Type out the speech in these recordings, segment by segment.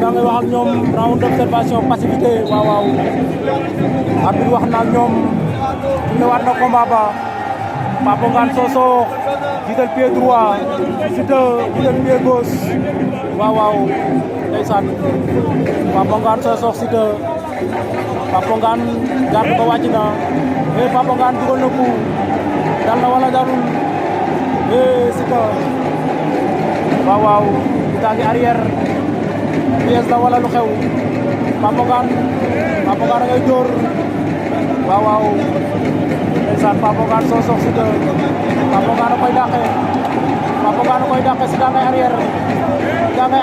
président ngay wax ak ñoom round d'observation passivité waaw arbitre wax na ak ñoom ñu waat na combat ba Papa Ngane Sosokh jiital pied droit Siteu jiital pied gauche waaw ndeysaan Papa Ngane Sosokh Siteu Papa Ngane garde ba wàcc na Papa Ngane dugal na coup dal na wala dalul Siteu waaw daa ngi arrière pièce la wala lu xew Papa Ngane ngay dóor waaw ndeysaan Papa Ngane Sosokh Siteu Papa Ngane koy dàqe Siteu ngay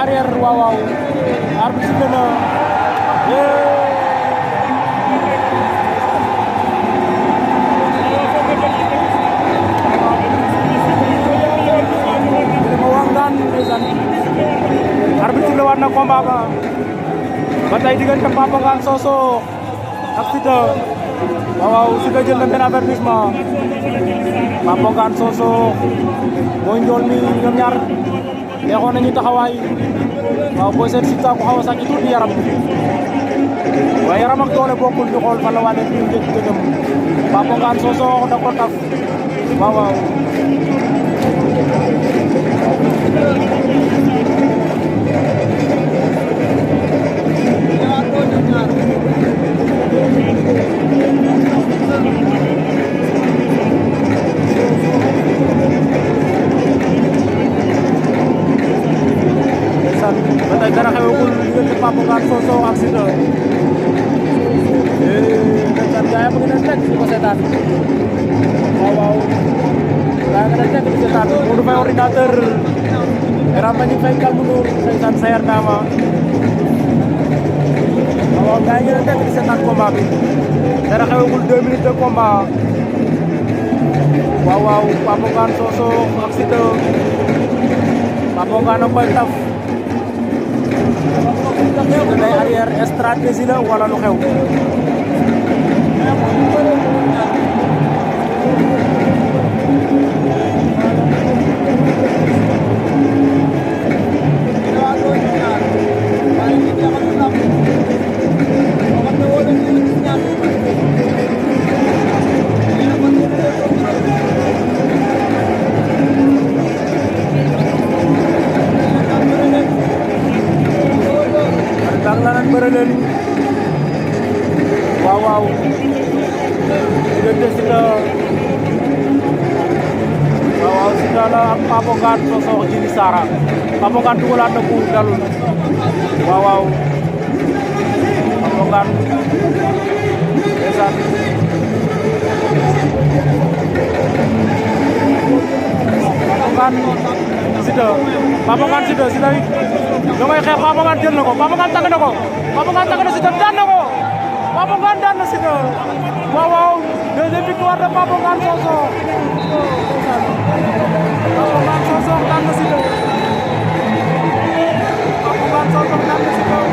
arrière waaw arbitre sifflé na arbitre sifflé waat na combat ba tey diggante Papa Ngane Sosokh ak Siteu waaw Siteu jël na benn avertissement Papa Ngane Sosokh mooy njool mi ñoom ñaar neexoon nañu taxawaay waaw boo seet Siteu ko xaw a sàcc tuuti yaram waaye yaram ak doole bokkul ñu xool fan la waa nekk ñu njëkk jëm Papa Ngane Sosokh da ko taf waaw ba tey dara xewagul diggante Papa Ngane Sosokh ak Siteu ndeysaan gaa yi bëgg na teg di ko seetaan waaw gaa yi nga teg di seetaan Modou Faye ordinateur Eram Mbagnick Faye Kalmu Ndour ndeysaan Sayer Dama waaw gaa yi nga teg di seetaan combat bi dara xewagul 2 minutes de combat waaw Papa Ngane Sosokh ak Siteu Papa Ngane koy taf Siteu day arrière stratégie la wala lu xew lan bëre leen waaw diggante Siteu Siteu la ak Papa Ngane Sosokh Djily Sara Papa Ngane dugalaat na coup dalul waaw Papa Ngane ndeysaan Papa Ngane Siteu da ngay xeex Papa Ngane jël na ko Papa Ngane tàgg na ko Papa Ngane tàgg na Siteu daan na ko Papa Ngane daan na Siteu waaw deuxième victoire de Papa Ngane Sosokh Papa Ngane Sosokh daan na Siteu Papa Ngane Sosokh daan na Siteu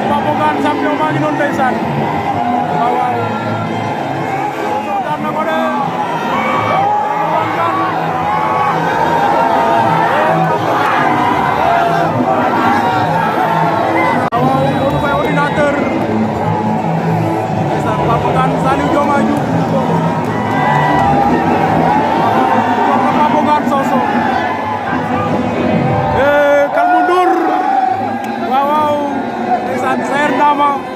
Papa Ngane champion maa ngi noonu ndeysaan waaw daan na ko de Modou Faye ordinateur ndeysaan Papa Ngane Saliou Diomaye Diouf Papa Ngane Sosokh Kalmu Ndour waaw ndeysaan Sayer Dama